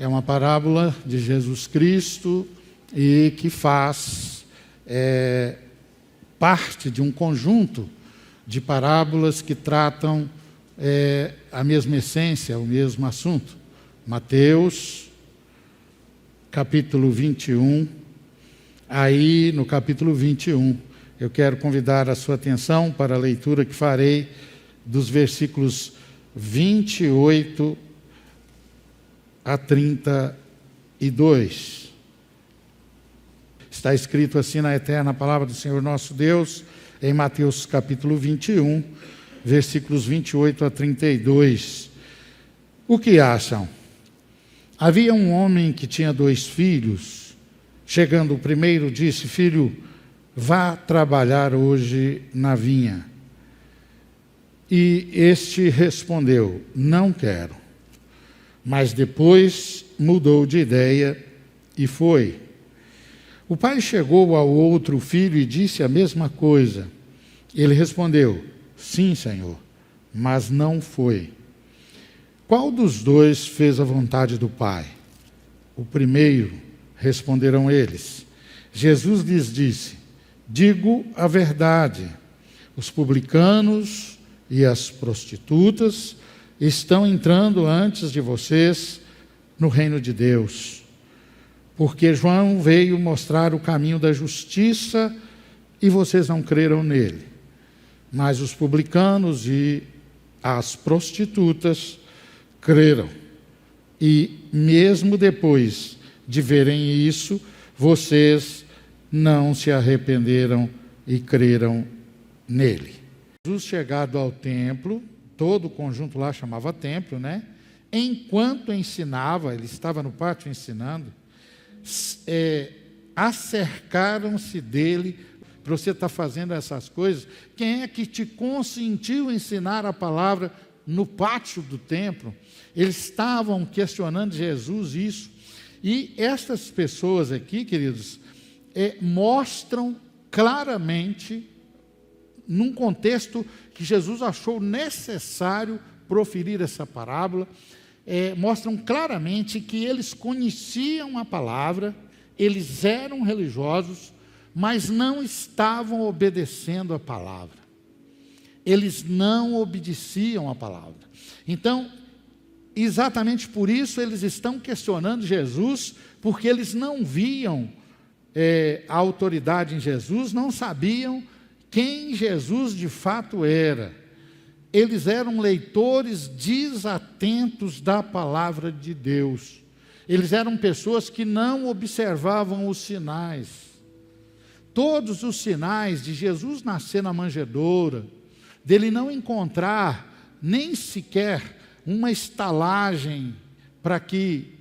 É uma parábola de Jesus Cristo e que faz parte de um conjunto de parábolas que tratam a mesma essência, o mesmo assunto. Mateus, capítulo 21. Aí, no capítulo 21, eu quero convidar a sua atenção para a leitura que farei dos versículos 28 a 32. Está escrito assim na eterna palavra do Senhor nosso Deus, em Mateus capítulo 21, versículos 28 a 32. O que acham? Havia um homem que tinha 2 filhos. Chegando o primeiro, disse: filho, vá trabalhar hoje na vinha. E este respondeu: não quero. Mas depois mudou de ideia e foi. O pai chegou ao outro filho e disse a mesma coisa. Ele respondeu: sim, senhor, mas não foi. Qual dos 2 fez a vontade do pai? O primeiro, responderam eles. Jesus lhes disse: digo a verdade, os publicanos e as prostitutas estão entrando antes de vocês no reino de Deus. Porque João veio mostrar o caminho da justiça e vocês não creram nele. Mas os publicanos e as prostitutas creram. E mesmo depois de verem isso, vocês não se arrependeram e creram nele. Jesus, chegado ao templo, todo o conjunto lá chamava templo, né? Enquanto ensinava, ele estava no pátio ensinando, acercaram-se dele. Para você estar fazendo essas coisas, quem é que te consentiu ensinar a palavra no pátio do templo? Eles estavam questionando Jesus isso. E estas pessoas aqui, queridos, mostram claramente, num contexto que Jesus achou necessário proferir essa parábola, mostram claramente que eles conheciam a palavra, eles eram religiosos, mas não estavam obedecendo a palavra. Eles não obedeciam a palavra. Então, exatamente por isso eles estão questionando Jesus, porque eles não viam a autoridade em Jesus, não sabiam quem Jesus de fato era. Eles eram leitores desatentos da palavra de Deus. Eles eram pessoas que não observavam os sinais. Todos os sinais de Jesus nascer na manjedoura, dele não encontrar nem sequer uma estalagem para que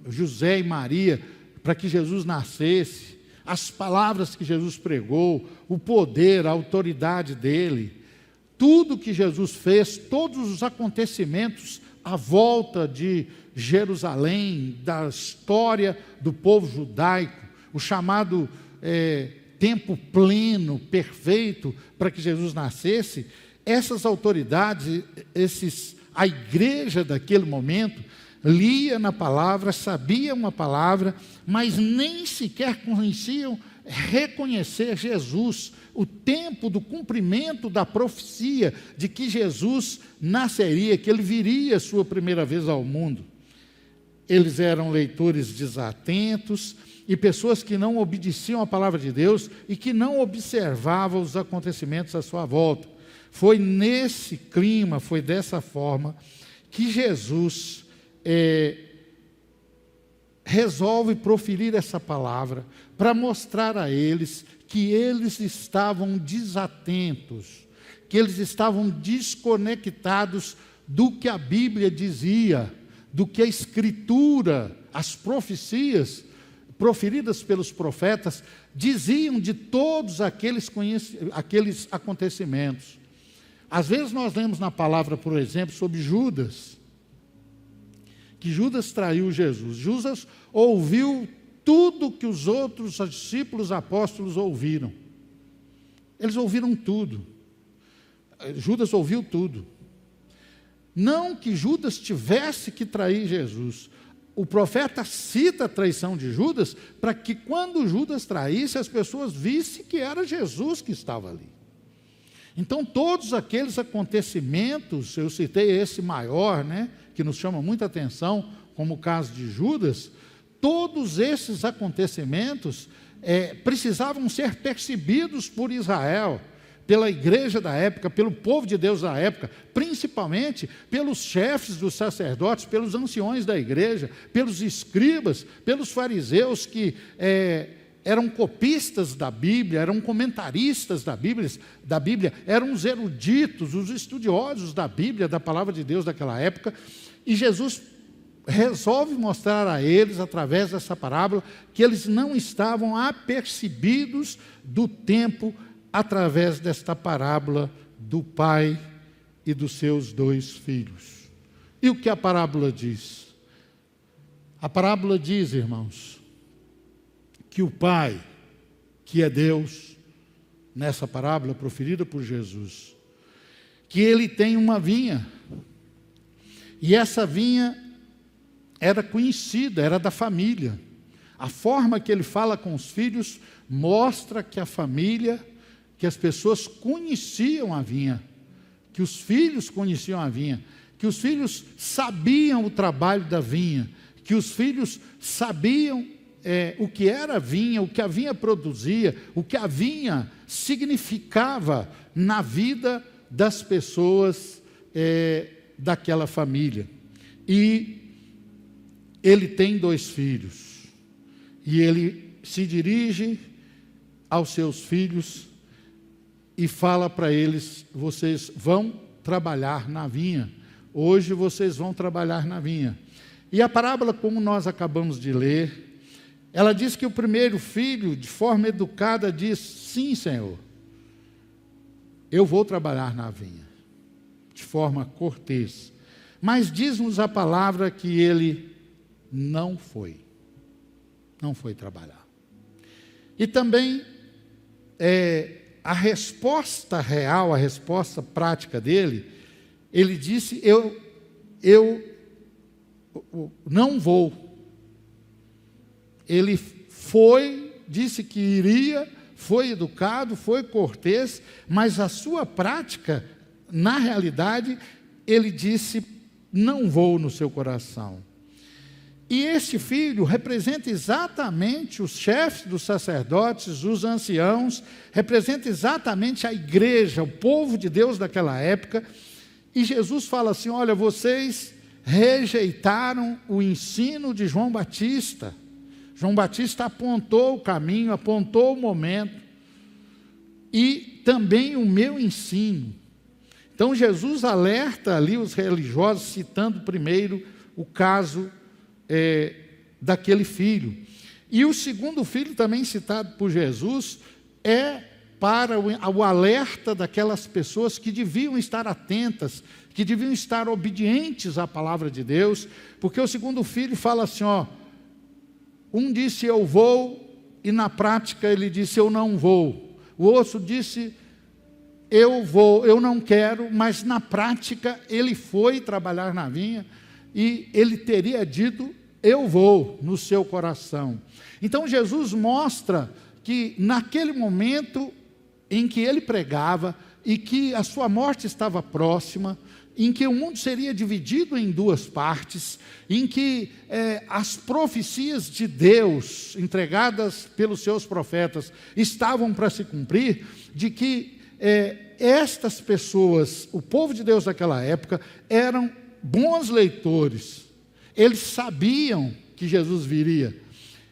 José e Maria, para que Jesus nascesse, as palavras que Jesus pregou, o poder, a autoridade dele, tudo que Jesus fez, todos os acontecimentos à volta de Jerusalém, da história do povo judaico, o chamado tempo pleno, perfeito, para que Jesus nascesse, essas autoridades, a igreja daquele momento, lia na palavra, sabiam a palavra, mas nem sequer conheciam reconhecer Jesus, o tempo do cumprimento da profecia de que Jesus nasceria, que ele viria sua primeira vez ao mundo. Eles eram leitores desatentos e pessoas que não obedeciam à palavra de Deus e que não observavam os acontecimentos à sua volta. Foi nesse clima, foi dessa forma que Jesus resolve proferir essa palavra para mostrar a eles que eles estavam desatentos, que eles estavam desconectados do que a Bíblia dizia, do que a Escritura, as profecias proferidas pelos profetas diziam de todos aqueles acontecimentos. Às vezes nós lemos na palavra, por exemplo, sobre Judas, que Judas traiu Jesus. Judas ouviu tudo que os outros discípulos apóstolos ouviram. Eles ouviram tudo. Judas ouviu tudo. Não que Judas tivesse que trair Jesus. o profeta cita a traição de Judas para que quando Judas traísse, as pessoas vissem que era Jesus que estava ali. Então, todos aqueles acontecimentos, eu citei esse maior, né, que nos chama muita atenção, como o caso de Judas, todos esses acontecimentos precisavam ser percebidos por Israel, pela igreja da época, pelo povo de Deus da época, principalmente pelos chefes dos sacerdotes, pelos anciões da igreja, pelos escribas, pelos fariseus que eram copistas da Bíblia, eram comentaristas da Bíblia, eram os eruditos, os estudiosos da Bíblia, da palavra de Deus daquela época, e Jesus resolve mostrar a eles, através dessa parábola, que eles não estavam apercebidos do tempo através desta parábola do pai e dos seus 2 filhos. E o que a parábola diz? A parábola diz, irmãos, que o pai, que é Deus, nessa parábola proferida por Jesus, que ele tem uma vinha, e essa vinha era conhecida, era da família. A forma que ele fala com os filhos mostra que a família, que as pessoas conheciam a vinha, que os filhos conheciam a vinha, que os filhos sabiam o trabalho da vinha, que os filhos sabiam o que era a vinha, o que a vinha produzia, o que a vinha significava na vida das pessoas daquela família. E ele tem 2 filhos, e ele se dirige aos seus filhos e fala para eles: vocês vão trabalhar na vinha, hoje vocês vão trabalhar na vinha. E a parábola, como nós acabamos de ler, ela diz que o primeiro filho, de forma educada, diz: sim, Senhor, eu vou trabalhar na vinha, de forma cortês. Mas diz-nos a palavra que ele não foi trabalhar. E também a resposta real, a resposta prática dele, ele disse: eu não vou. Ele disse que iria, foi educado, foi cortês, mas a sua prática, na realidade, ele disse: não vou, no seu coração. E este filho representa exatamente os chefes dos sacerdotes, os anciãos, representa exatamente a igreja, o povo de Deus daquela época. E Jesus fala assim: olha, vocês rejeitaram o ensino de João Batista. João Batista apontou o caminho, apontou o momento, e também o meu ensino. Então Jesus alerta ali os religiosos, citando primeiro o caso daquele filho. E o segundo filho, também citado por Jesus, é para o alerta daquelas pessoas que deviam estar atentas, que deviam estar obedientes à palavra de Deus, porque o segundo filho fala assim, um disse eu vou, e na prática ele disse eu não vou. O outro disse eu vou, eu não quero, mas na prática ele foi trabalhar na vinha, e ele teria dito eu vou, no seu coração. Então Jesus mostra que naquele momento em que ele pregava, e que a sua morte estava próxima, em que o mundo seria dividido em 2 partes, em que as profecias de Deus, entregadas pelos seus profetas, estavam para se cumprir, de que estas pessoas, o povo de Deus daquela época, eram bons leitores. Eles sabiam que Jesus viria.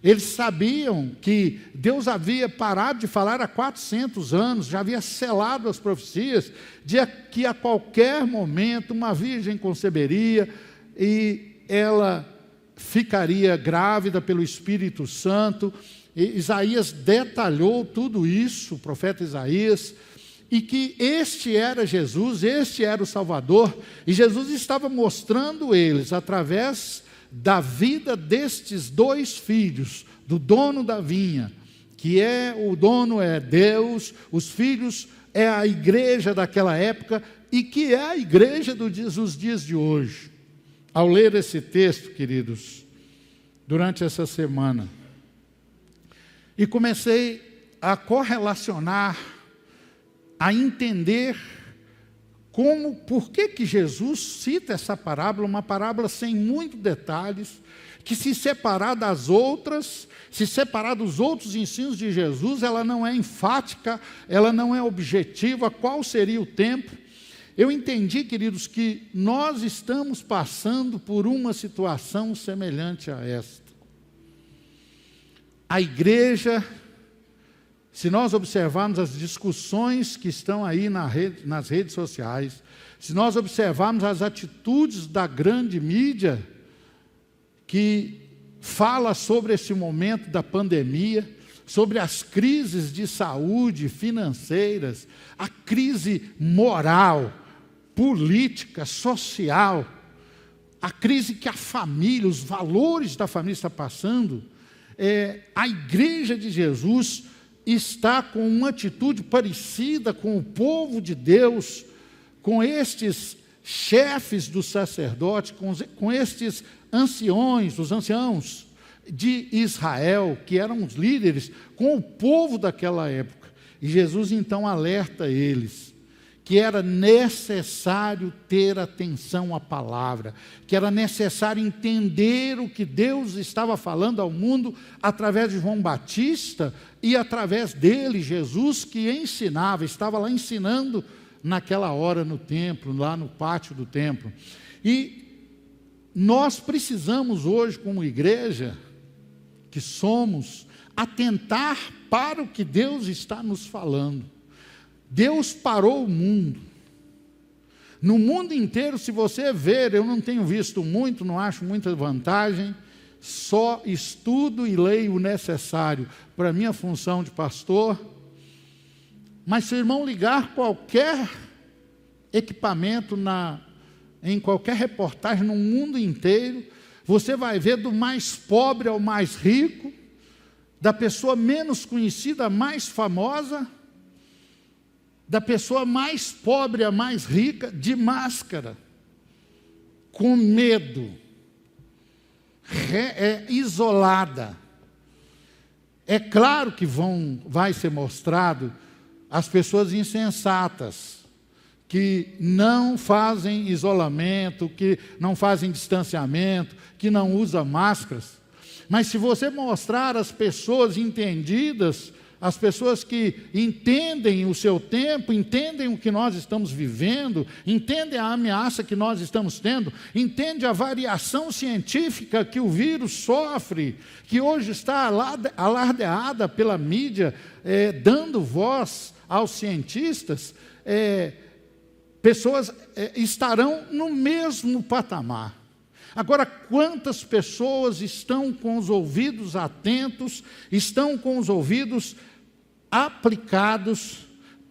Eles sabiam que Deus havia parado de falar há 400 anos, já havia selado as profecias, de que a qualquer momento uma virgem conceberia e ela ficaria grávida pelo Espírito Santo. E Isaías detalhou tudo isso, o profeta Isaías, e que este era Jesus, este era o Salvador, e Jesus estava mostrando eles, através da vida destes 2 filhos, do dono da vinha, que o dono é Deus, os filhos é a igreja daquela época, e que é a igreja dos dias de hoje. Ao ler esse texto, queridos, durante essa semana. E comecei a correlacionar, a entender por que Jesus cita essa parábola, uma parábola sem muitos detalhes, que se separar das outras, se separar dos outros ensinos de Jesus, ela não é enfática, ela não é objetiva. Qual seria o tempo? Eu entendi, queridos, que nós estamos passando por uma situação semelhante a esta. A igreja, se nós observarmos as discussões que estão aí nas redes sociais, se nós observarmos as atitudes da grande mídia, que fala sobre esse momento da pandemia, sobre as crises de saúde, financeiras, a crise moral, política, social, a crise que a família, os valores da família está passando, a igreja de Jesus está com uma atitude parecida com o povo de Deus, com estes chefes dos sacerdotes, com estes anciões, os anciãos de Israel, que eram os líderes, com o povo daquela época. E Jesus então alerta eles que era necessário ter atenção à palavra, que era necessário entender o que Deus estava falando ao mundo através de João Batista e através dele, Jesus, que ensinava, estava lá ensinando naquela hora no templo, lá no pátio do templo. E nós precisamos hoje, como igreja, que somos, atentar para o que Deus está nos falando. Deus parou o mundo. No mundo inteiro, se você ver, eu não tenho visto muito, não acho muita vantagem, só estudo e leio o necessário para a minha função de pastor. Mas se o irmão ligar qualquer equipamento em qualquer reportagem no mundo inteiro, você vai ver do mais pobre ao mais rico, da pessoa menos conhecida à mais famosa, da pessoa mais pobre à mais rica, de máscara, com medo, isolada. É claro que vai ser mostrado as pessoas insensatas, que não fazem isolamento, que não fazem distanciamento, que não usam máscaras. Mas se você mostrar as pessoas entendidas, as pessoas que entendem o seu tempo, entendem o que nós estamos vivendo, entendem a ameaça que nós estamos tendo, entendem a variação científica que o vírus sofre, que hoje está alardeada pela mídia, dando voz aos cientistas, pessoas estarão no mesmo patamar. Agora, quantas pessoas estão com os ouvidos atentos, estão com os ouvidos aplicados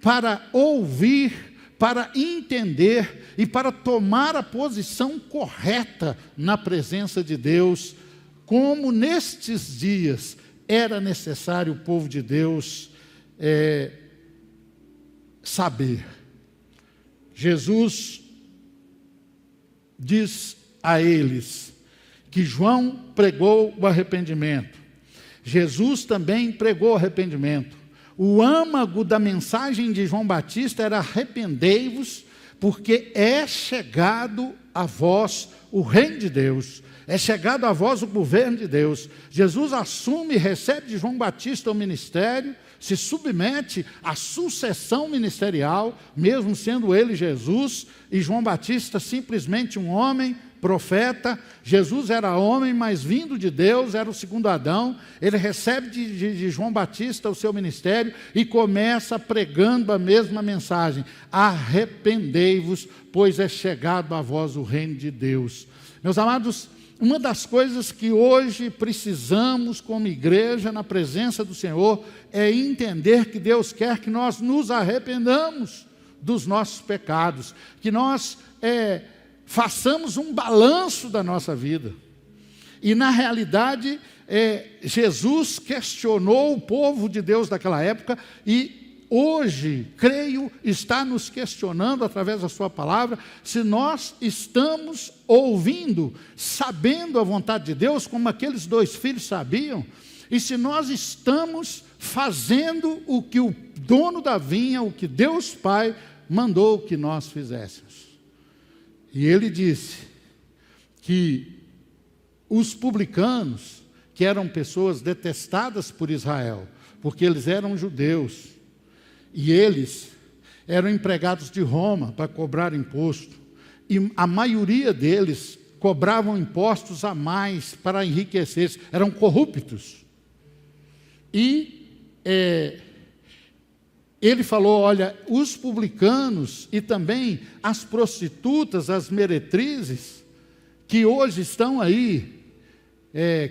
para ouvir, para entender e para tomar a posição correta na presença de Deus, como nestes dias era necessário o povo de Deus saber. Jesus diz a eles que João pregou o arrependimento. Jesus também pregou o arrependimento. O âmago da mensagem de João Batista era: arrependei-vos, porque é chegado a vós o reino de Deus, é chegado a vós o governo de Deus. Jesus assume e recebe de João Batista o ministério, se submete à sucessão ministerial, mesmo sendo ele Jesus, e João Batista simplesmente um homem, profeta. Jesus era homem, mas vindo de Deus, era o segundo Adão. Ele recebe de João Batista o seu ministério e começa pregando a mesma mensagem: arrependei-vos, pois é chegado a vós o reino de Deus. Meus amados, uma das coisas que hoje precisamos como igreja na presença do Senhor é entender que Deus quer que nós nos arrependamos dos nossos pecados, que nós façamos um balanço da nossa vida. E na realidade, Jesus questionou o povo de Deus daquela época e hoje, creio, está nos questionando através da sua palavra, se nós estamos ouvindo, sabendo a vontade de Deus, como aqueles 2 filhos sabiam, e se nós estamos fazendo o que o dono da vinha, o que Deus Pai mandou que nós fizéssemos. E ele disse que os publicanos, que eram pessoas detestadas por Israel, porque eles eram judeus, e eles eram empregados de Roma para cobrar imposto, e a maioria deles cobravam impostos a mais para enriquecer, eram corruptos. E ele falou, olha, os publicanos e também as prostitutas, as meretrizes, que hoje estão aí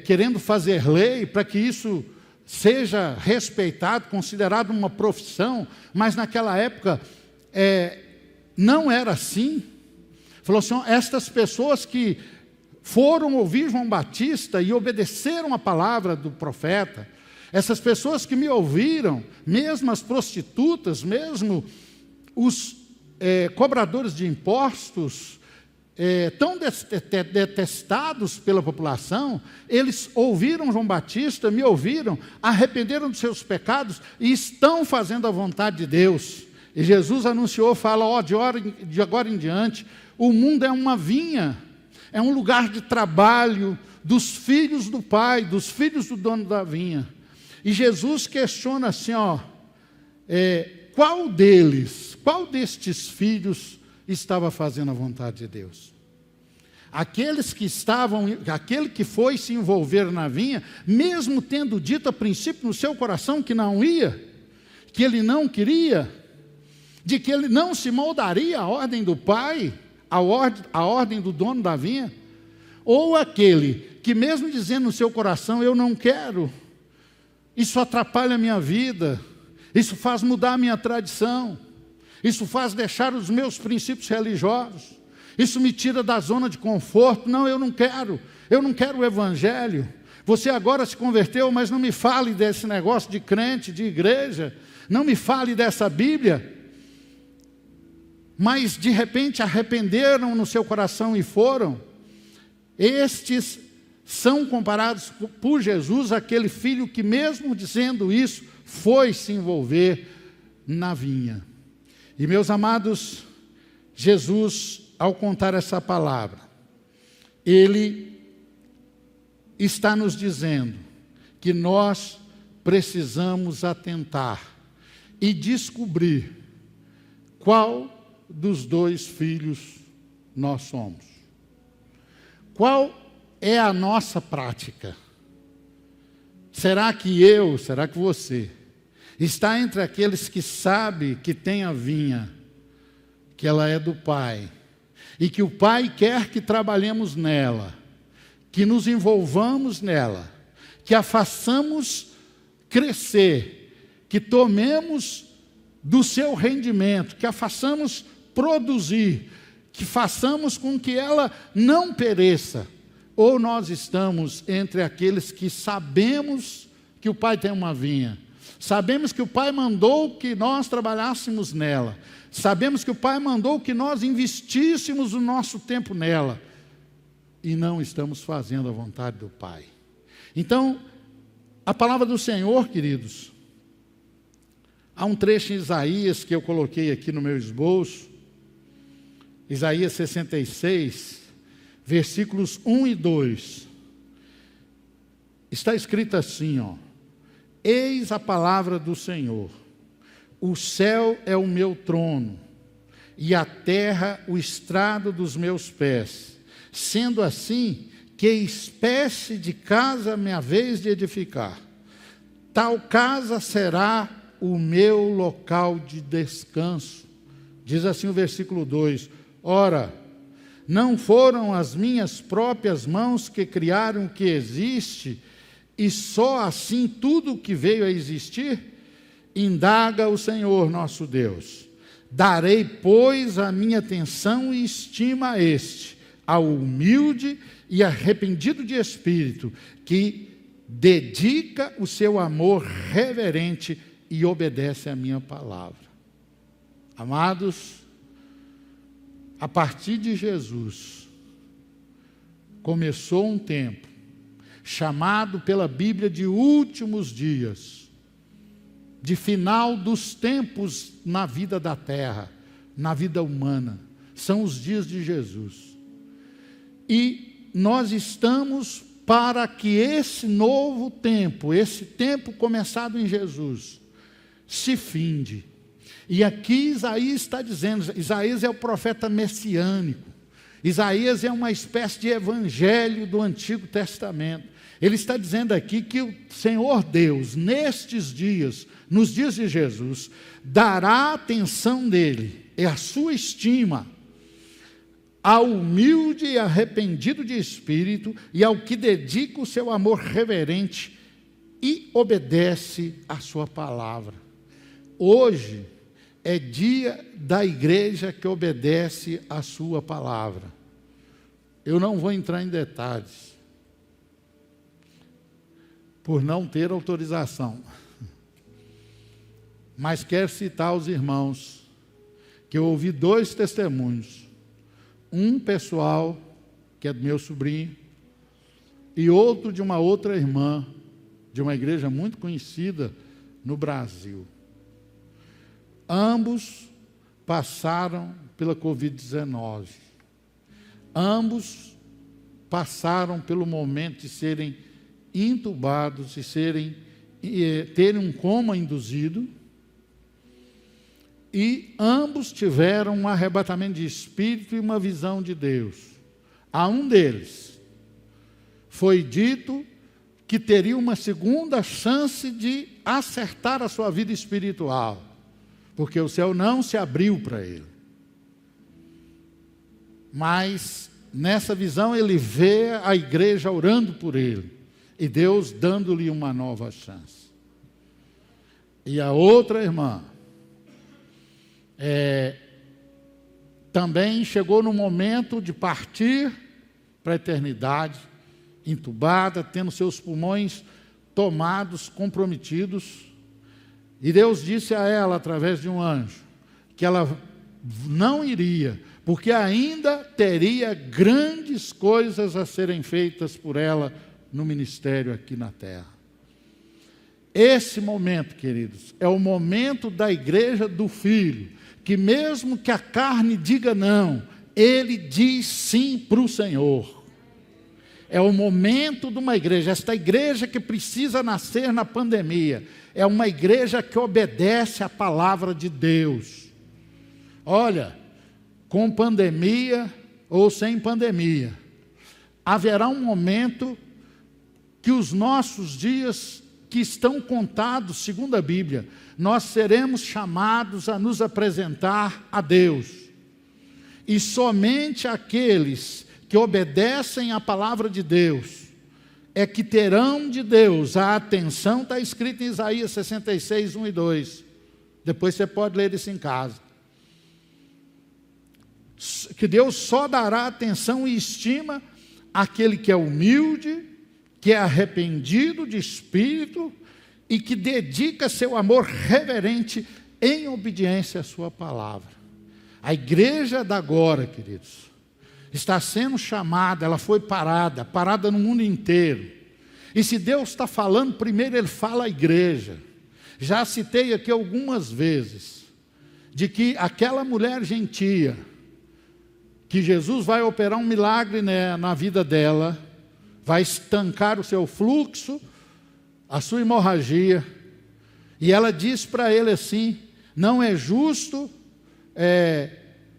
querendo fazer lei para que isso seja respeitado, considerado uma profissão, mas naquela época não era assim. Falou assim, estas pessoas que foram ouvir João Batista e obedeceram a palavra do profeta, essas pessoas que me ouviram, mesmo as prostitutas, mesmo os cobradores de impostos, tão detestados pela população, eles ouviram João Batista, me ouviram, arrependeram dos seus pecados e estão fazendo a vontade de Deus. E Jesus anunciou, fala, de agora em diante, o mundo é uma vinha, é um lugar de trabalho dos filhos do Pai, dos filhos do dono da vinha. E Jesus questiona assim, qual destes filhos estava fazendo a vontade de Deus? Aquele que foi se envolver na vinha, mesmo tendo dito a princípio no seu coração que não ia, que ele não queria, de que ele não se moldaria à ordem do Pai, à ordem do dono da vinha, ou aquele que mesmo dizendo no seu coração, eu não quero, isso atrapalha a minha vida, isso faz mudar a minha tradição, isso faz deixar os meus princípios religiosos, isso me tira da zona de conforto, não, eu não quero o evangelho, você agora se converteu, mas não me fale desse negócio de crente, de igreja, não me fale dessa Bíblia, mas de repente arrependeram no seu coração e foram, estes são comparados por Jesus àquele filho que mesmo dizendo isso, foi se envolver na vinha. E meus amados, Jesus, ao contar essa palavra, Ele está nos dizendo que nós precisamos atentar e descobrir qual dos 2 filhos nós somos. Qual é a nossa prática? Será que você está entre aqueles que sabe que tem a vinha, que ela é do Pai, e que o Pai quer que trabalhemos nela, que nos envolvamos nela, que a façamos crescer, que tomemos do seu rendimento, que a façamos produzir, que façamos com que ela não pereça, ou nós estamos entre aqueles que sabemos que o Pai tem uma vinha, sabemos que o Pai mandou que nós trabalhássemos nela, sabemos que o Pai mandou que nós investíssemos o nosso tempo nela, e não estamos fazendo a vontade do Pai. Então, a palavra do Senhor, queridos, há um trecho em Isaías que eu coloquei aqui no meu esboço, Isaías 66, versículos 1 e 2, está escrito assim, eis a palavra do Senhor, o céu é o meu trono, e a terra o estrado dos meus pés, sendo assim, que espécie de casa me haveis de edificar? Tal casa será o meu local de descanso. Diz assim o versículo 2, ora, não foram as minhas próprias mãos que criaram o que existe, e só assim tudo o que veio a existir? Indaga o Senhor nosso Deus. Darei, pois, a minha atenção e estima a este, ao humilde e arrependido de espírito, que dedica o seu amor reverente e obedece a minha palavra. Amados, a partir de Jesus, começou um tempo, chamado pela Bíblia de últimos dias, de final dos tempos na vida da terra, na vida humana. São os dias de Jesus. E nós estamos para que esse novo tempo, esse tempo começado em Jesus, se finde. E aqui Isaías está dizendo, Isaías é o profeta messiânico, Isaías é uma espécie de evangelho do Antigo Testamento. Ele está dizendo aqui que o Senhor Deus, nestes dias, nos dias de Jesus, dará a atenção dele, é a sua estima, ao humilde e arrependido de espírito e ao que dedica o seu amor reverente e obedece a sua palavra. Hoje é dia da igreja que obedece a sua palavra. Eu não vou entrar em detalhes, por não ter autorização. Mas quero citar aos irmãos que eu ouvi 2 testemunhos. Um pessoal, que é do meu sobrinho, e outro de uma outra irmã, de uma igreja muito conhecida no Brasil. Ambos passaram pela Covid-19. Ambos passaram pelo momento de serem intubados e terem um coma induzido. E ambos tiveram um arrebatamento de espírito e uma visão de Deus. A um deles foi dito que teria uma segunda chance de acertar a sua vida espiritual, porque o céu não se abriu para ele. Mas nessa visão ele vê a igreja orando por ele e Deus dando-lhe uma nova chance. E a outra irmã também chegou no momento de partir para a eternidade, entubada, tendo seus pulmões tomados, comprometidos. E Deus disse a ela, através de um anjo, que ela não iria, porque ainda teria grandes coisas a serem feitas por ela no ministério aqui na terra. Esse momento, queridos, é o momento da igreja do Filho, que mesmo que a carne diga não, ele diz sim para o Senhor. É o momento de uma igreja, esta igreja que precisa nascer na pandemia, é uma igreja que obedece à palavra de Deus. Olha, com pandemia ou sem pandemia, haverá um momento que os nossos dias que estão contados, segundo a Bíblia, nós seremos chamados a nos apresentar a Deus. E somente aqueles que obedecem à palavra de Deus é que terão de Deus a atenção, está escrito em Isaías 66, 1 e 2. Depois você pode ler isso em casa. Que Deus só dará atenção e estima àquele que é humilde, que é arrependido de espírito e que dedica seu amor reverente em obediência à sua palavra. A igreja da agora, queridos, está sendo chamada, ela foi parada no mundo inteiro. E se Deus está falando, primeiro Ele fala à igreja. Já citei aqui algumas vezes, de que aquela mulher gentia, que Jesus vai operar um milagre na vida dela, vai estancar o seu fluxo, a sua hemorragia, e ela diz para ele assim, não é justo,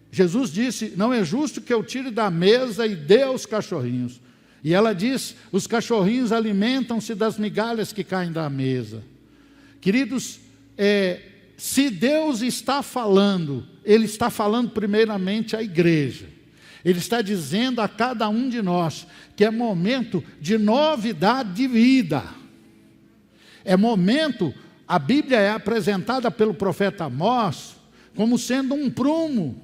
Jesus disse, não é justo que eu tire da mesa e dê aos cachorrinhos. E ela diz, os cachorrinhos alimentam-se das migalhas que caem da mesa. Queridos, se Deus está falando, Ele está falando primeiramente à igreja. Ele está dizendo a cada um de nós que é momento de novidade de vida. É momento, a Bíblia é apresentada pelo profeta Amós como sendo um prumo.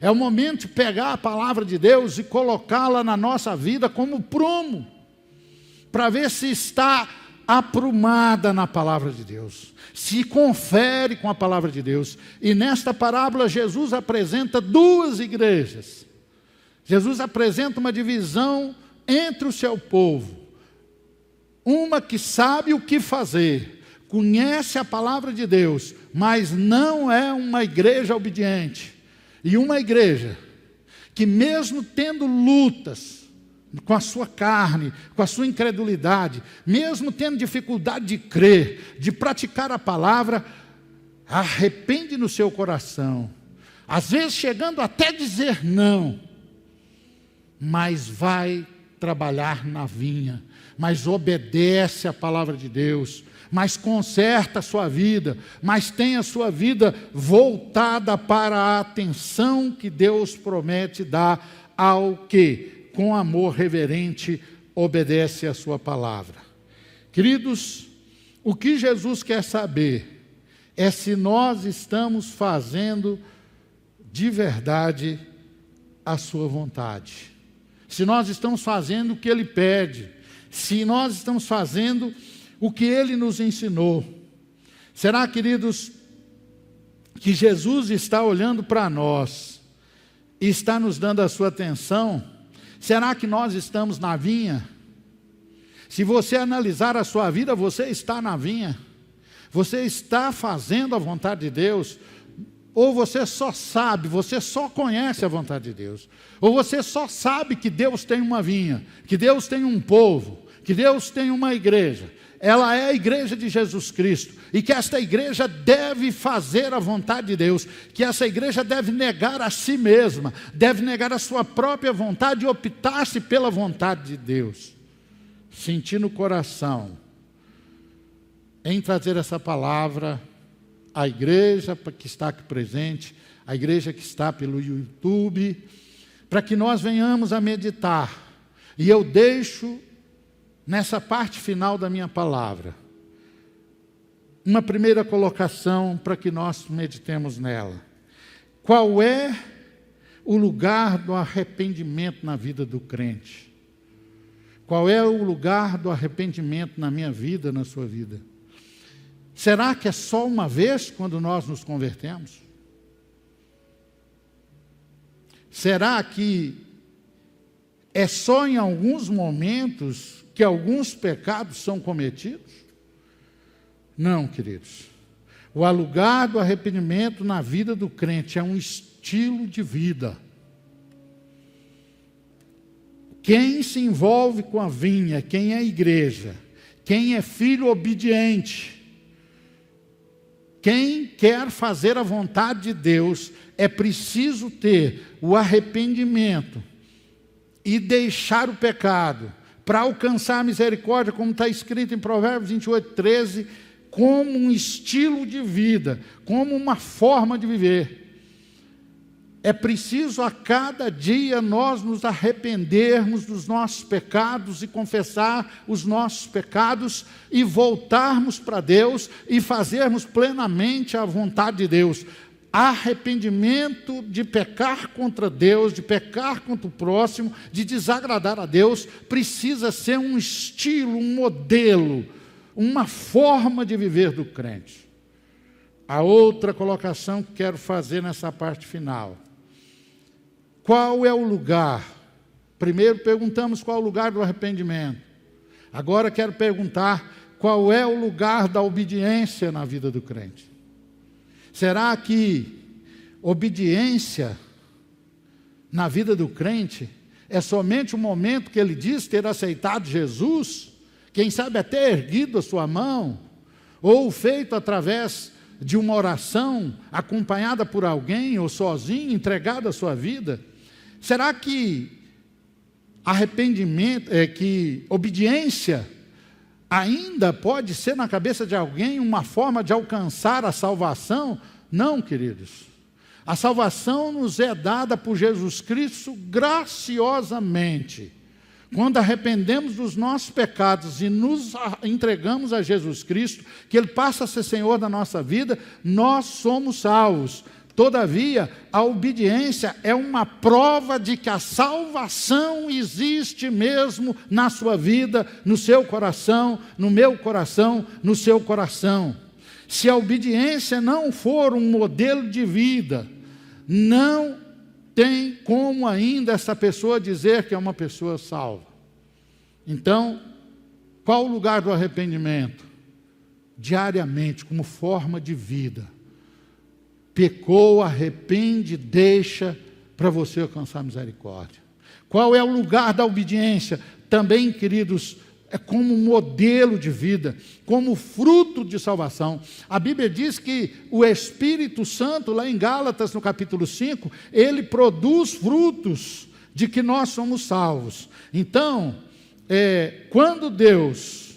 É o momento de pegar a palavra de Deus e colocá-la na nossa vida como prumo, para ver se está aprumada na palavra de Deus, se confere com a palavra de Deus. E nesta parábola Jesus apresenta duas igrejas. Jesus apresenta uma divisão entre o seu povo. Uma que sabe o que fazer, conhece a palavra de Deus, mas não é uma igreja obediente. E uma igreja que mesmo tendo lutas com a sua carne, com a sua incredulidade, mesmo tendo dificuldade de crer, de praticar a palavra, arrepende no seu coração, às vezes chegando até dizer não, mas vai trabalhar na vinha, mas obedece a palavra de Deus, mas conserta a sua vida, mas tem a sua vida voltada para a atenção que Deus promete dar ao que, com amor reverente, obedece a sua palavra. Queridos, o que Jesus quer saber é se nós estamos fazendo de verdade a sua vontade. Se nós estamos fazendo o que Ele pede, se nós estamos fazendo o que Ele nos ensinou. Será, queridos, que Jesus está olhando para nós e está nos dando a sua atenção? Será que nós estamos na vinha? Se você analisar a sua vida, você está na vinha? Você está fazendo a vontade de Deus? Ou você só sabe, você só conhece a vontade de Deus? Ou você só sabe que Deus tem uma vinha, que Deus tem um povo, que Deus tem uma igreja? Ela é a igreja de Jesus Cristo, e que esta igreja deve fazer a vontade de Deus, que essa igreja deve negar a si mesma, deve negar a sua própria vontade e optar-se pela vontade de Deus. Sentir no coração em trazer essa palavra à igreja que está aqui presente, à igreja que está pelo YouTube, para que nós venhamos a meditar. E eu deixo nessa parte final da minha palavra uma primeira colocação para que nós meditemos nela. Qual é o lugar do arrependimento na vida do crente? Qual é o lugar do arrependimento na minha vida, na sua vida? Será que é só uma vez quando nós nos convertemos? Será que é só em alguns momentos que alguns pecados são cometidos? Não, queridos. O lugar do arrependimento na vida do crente é um estilo de vida. Quem se envolve com a vinha, quem é igreja, quem é filho obediente, quem quer fazer a vontade de Deus, é preciso ter o arrependimento e deixar o pecado para alcançar a misericórdia, como está escrito em Provérbios 28, 13, como um estilo de vida, como uma forma de viver. É preciso a cada dia nós nos arrependermos dos nossos pecados e confessar os nossos pecados e voltarmos para Deus e fazermos plenamente a vontade de Deus. Arrependimento de pecar contra Deus, de pecar contra o próximo, de desagradar a Deus, precisa ser um estilo, um modelo, uma forma de viver do crente. A outra colocação que quero fazer nessa parte final. Qual é o lugar? Primeiro perguntamos qual é o lugar do arrependimento. Agora quero perguntar qual é o lugar da obediência na vida do crente. Será que obediência na vida do crente é somente o momento que ele diz ter aceitado Jesus? Quem sabe até erguido a sua mão, ou feito através de uma oração, acompanhada por alguém, ou sozinho, entregado a sua vida? Será que arrependimento, que obediência ainda pode ser na cabeça de alguém uma forma de alcançar a salvação? Não, queridos. A salvação nos é dada por Jesus Cristo graciosamente. Quando arrependemos dos nossos pecados e nos entregamos a Jesus Cristo, que Ele passa a ser Senhor da nossa vida, nós somos salvos. Todavia, a obediência é uma prova de que a salvação existe mesmo na sua vida, no seu coração, no meu coração, no seu coração. Se a obediência não for um modelo de vida, não tem como ainda essa pessoa dizer que é uma pessoa salva. Então, qual o lugar do arrependimento? Diariamente, como forma de vida. Pecou, arrepende, deixa para você alcançar misericórdia. Qual é o lugar da obediência? Também, queridos, é como modelo de vida, como fruto de salvação. A Bíblia diz que o Espírito Santo, lá em Gálatas, no capítulo 5, ele produz frutos de que nós somos salvos. Então, quando Deus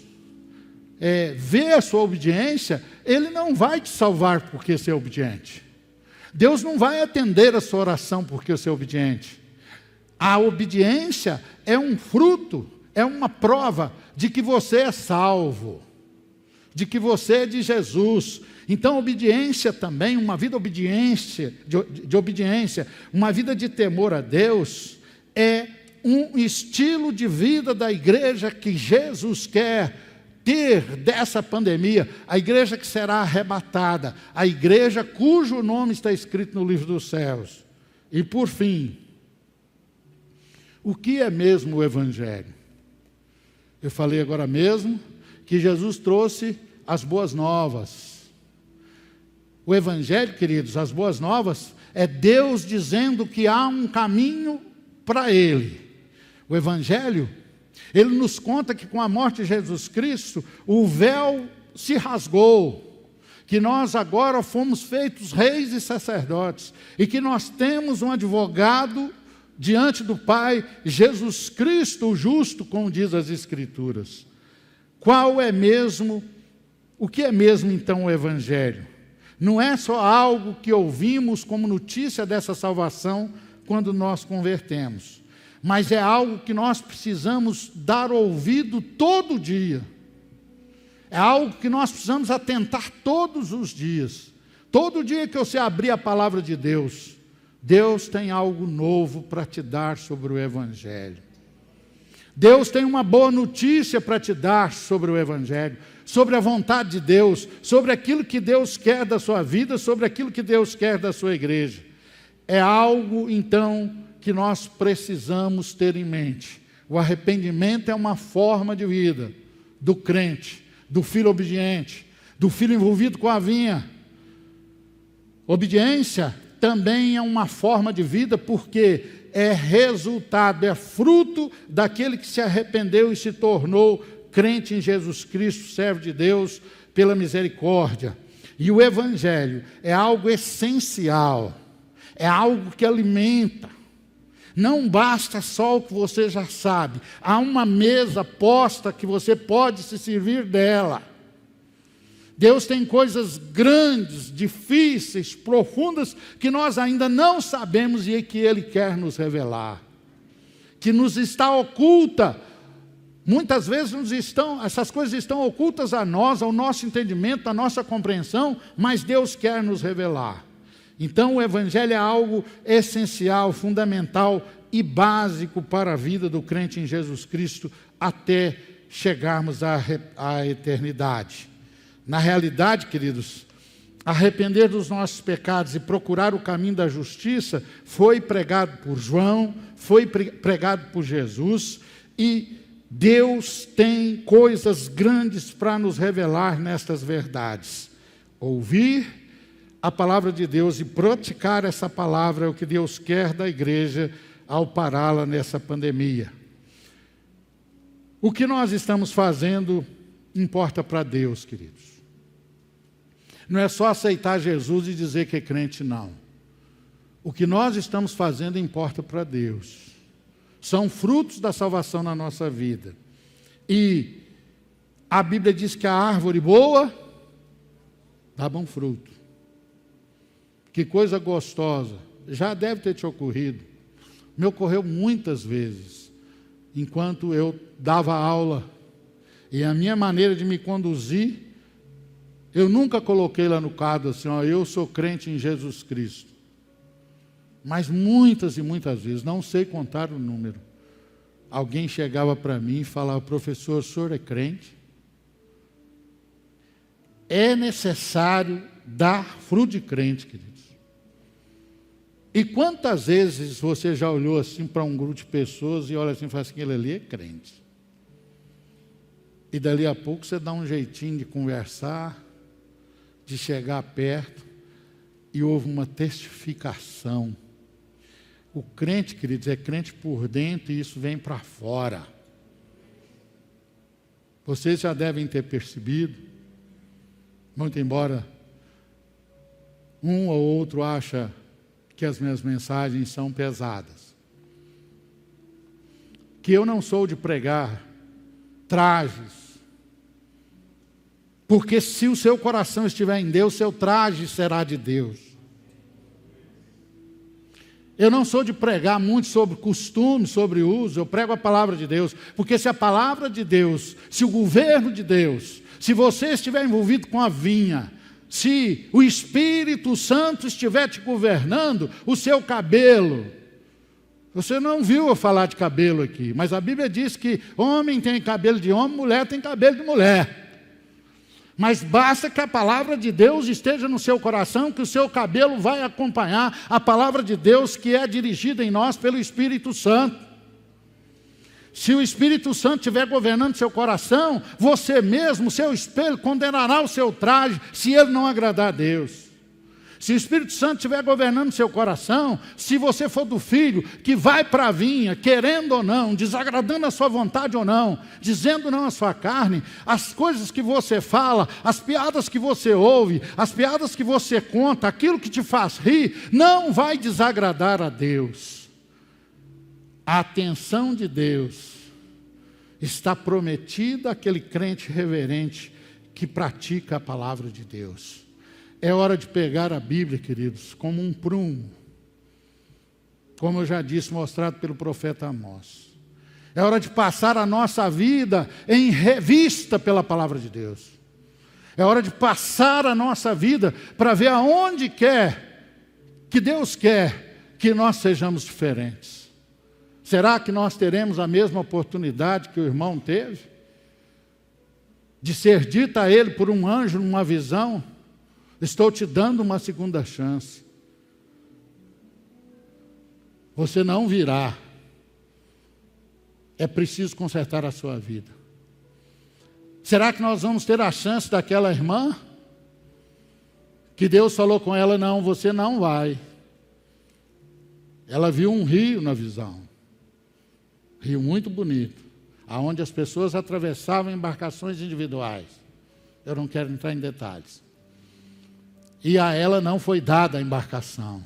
vê a sua obediência, Ele não vai te salvar porque você é obediente. Deus não vai atender a sua oração porque você é obediente. A obediência é um fruto, é uma prova de que você é salvo, de que você é de Jesus. Então, obediência também, uma vida de obediência, uma vida de temor a Deus, é um estilo de vida da igreja que Jesus quer ter dessa pandemia, a igreja que será arrebatada, a igreja cujo nome está escrito no livro dos céus. E por fim, o que é mesmo o Evangelho? Eu falei agora mesmo que Jesus trouxe as boas novas. O Evangelho, queridos, as boas novas, é Deus dizendo que há um caminho para Ele. O Evangelho, ele nos conta que com a morte de Jesus Cristo, o véu se rasgou, que nós agora fomos feitos reis e sacerdotes, e que nós temos um advogado diante do Pai, Jesus Cristo, o justo, como diz as Escrituras. O que é mesmo então o Evangelho? Não é só algo que ouvimos como notícia dessa salvação quando nós convertemos, mas é algo que nós precisamos dar ouvido todo dia. É algo que nós precisamos atentar todos os dias. Todo dia que você abrir a palavra de Deus, Deus tem algo novo para te dar sobre o Evangelho. Deus tem uma boa notícia para te dar sobre o Evangelho, sobre a vontade de Deus, sobre aquilo que Deus quer da sua vida, sobre aquilo que Deus quer da sua igreja. É algo, então, que nós precisamos ter em mente. O arrependimento é uma forma de vida do crente, do filho obediente, do filho envolvido com a vinha. Obediência também é uma forma de vida porque é resultado, é fruto daquele que se arrependeu e se tornou crente em Jesus Cristo, servo de Deus, pela misericórdia. E o Evangelho é algo essencial, é algo que alimenta. Não basta só o que você já sabe. Há uma mesa posta que você pode se servir dela. Deus tem coisas grandes, difíceis, profundas, que nós ainda não sabemos e que Ele quer nos revelar. Que nos está oculta. Muitas vezes essas coisas estão ocultas a nós, ao nosso entendimento, à nossa compreensão, mas Deus quer nos revelar. Então o Evangelho é algo essencial, fundamental e básico para a vida do crente em Jesus Cristo até chegarmos à eternidade. Na realidade, queridos, arrepender dos nossos pecados e procurar o caminho da justiça foi pregado por João, foi pregado por Jesus, e Deus tem coisas grandes para nos revelar nestas verdades. Ouvir a palavra de Deus e praticar essa palavra é o que Deus quer da igreja ao pará-la nessa pandemia. O que nós estamos fazendo importa para Deus, queridos. Não é só aceitar Jesus e dizer que é crente, não. O que nós estamos fazendo importa para Deus. São frutos da salvação na nossa vida. E a Bíblia diz que a árvore boa dá bom fruto. Que coisa gostosa. Já deve ter te ocorrido. Me ocorreu muitas vezes, enquanto eu dava aula. E a minha maneira de me conduzir, eu nunca coloquei lá no quadro assim, ó, eu sou crente em Jesus Cristo. Mas muitas e muitas vezes, não sei contar o número, alguém chegava para mim e falava: professor, o senhor é crente? É necessário dar fruto de crente, queridos. E quantas vezes você já olhou assim para um grupo de pessoas e olha assim e fala assim: ele ali é crente. E dali a pouco você dá um jeitinho de conversar, de chegar perto, e houve uma testificação. O crente, queridos, é crente por dentro e isso vem para fora. Vocês já devem ter percebido, muito embora um ou outro acha que as minhas mensagens são pesadas, que eu não sou de pregar trajes, porque se o seu coração estiver em Deus, seu traje será de Deus. Eu não sou de pregar muito sobre costume, sobre uso, eu prego a palavra de Deus, porque se a palavra de Deus, se o governo de Deus, se você estiver envolvido com a vinha, se o Espírito Santo estiver te governando, o seu cabelo, você não viu eu falar de cabelo aqui, mas a Bíblia diz que homem tem cabelo de homem, mulher tem cabelo de mulher. Mas basta que a palavra de Deus esteja no seu coração, que o seu cabelo vai acompanhar a palavra de Deus que é dirigida em nós pelo Espírito Santo. Se o Espírito Santo estiver governando seu coração, você mesmo, seu espelho, condenará o seu traje, se ele não agradar a Deus. Se o Espírito Santo estiver governando seu coração, se você for do filho que vai para a vinha, querendo ou não, desagradando a sua vontade ou não, dizendo não à sua carne, as coisas que você fala, as piadas que você ouve, as piadas que você conta, aquilo que te faz rir, não vai desagradar a Deus. A atenção de Deus está prometida àquele crente reverente que pratica a palavra de Deus. É hora de pegar a Bíblia, queridos, como um prumo, como eu já disse, mostrado pelo profeta Amós. É hora de passar a nossa vida em revista pela palavra de Deus. É hora de passar a nossa vida para ver aonde que Deus quer que nós sejamos diferentes. Será que nós teremos a mesma oportunidade que o irmão teve? De ser dita a ele por um anjo numa visão: estou te dando uma segunda chance. Você não virá. É preciso consertar a sua vida. Será que nós vamos ter a chance daquela irmã? Que Deus falou com ela: não, você não vai. Ela viu um rio na visão. Rio muito bonito, aonde as pessoas atravessavam embarcações individuais. Eu não quero entrar em detalhes. E a ela não foi dada a embarcação.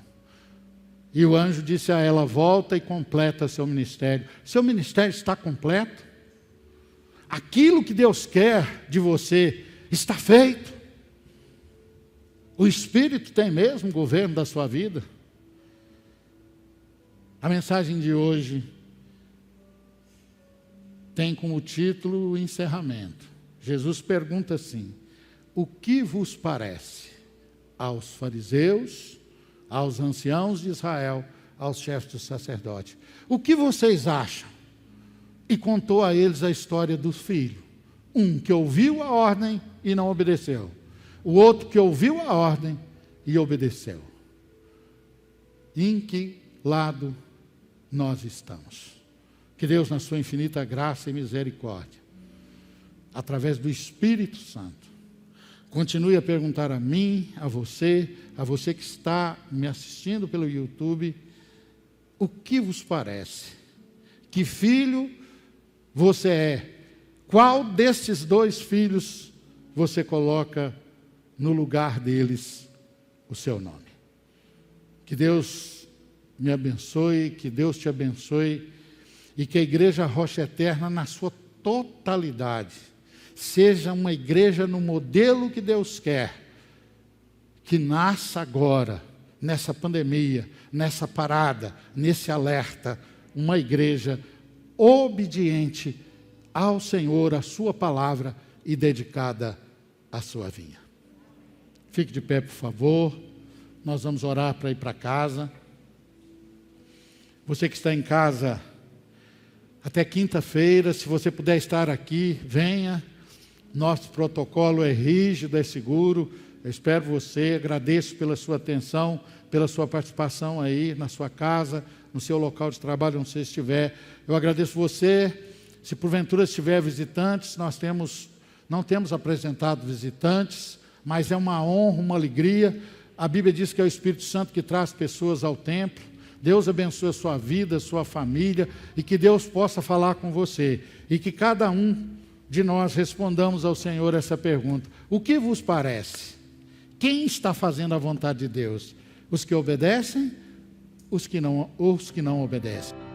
E o anjo disse a ela: volta e completa seu ministério. Seu ministério está completo. Aquilo que Deus quer de você está feito. O Espírito tem mesmo governo da sua vida. A mensagem de hoje tem como título o encerramento. Jesus pergunta assim: o que vos parece? Aos fariseus, aos anciãos de Israel, aos chefes dos sacerdotes: o que vocês acham? E contou a eles a história do filho. Um que ouviu a ordem e não obedeceu. O outro que ouviu a ordem e obedeceu. Em que lado nós estamos? Que Deus, na sua infinita graça e misericórdia, através do Espírito Santo, continue a perguntar a mim, a você que está me assistindo pelo YouTube: o que vos parece? Que filho você é? Qual desses dois filhos você coloca no lugar deles o seu nome? Que Deus me abençoe, que Deus te abençoe, e que a Igreja Rocha Eterna, na sua totalidade, seja uma igreja no modelo que Deus quer, que nasça agora, nessa pandemia, nessa parada, nesse alerta, uma igreja obediente ao Senhor, à sua palavra e dedicada à sua vinha. Fique de pé, por favor. Nós vamos orar para ir para casa. Você que está em casa, até quinta-feira, se você puder estar aqui, venha. Nosso protocolo é rígido, é seguro. Eu espero você, agradeço pela sua atenção, pela sua participação aí na sua casa, no seu local de trabalho, onde você estiver. Eu agradeço você. Se porventura estiver visitantes, não temos apresentado visitantes, mas é uma honra, uma alegria. A Bíblia diz que é o Espírito Santo que traz pessoas ao templo. Deus abençoe a sua vida, a sua família, e que Deus possa falar com você. E que cada um de nós respondamos ao Senhor essa pergunta: o que vos parece? Quem está fazendo a vontade de Deus? Os que obedecem, os que não obedecem?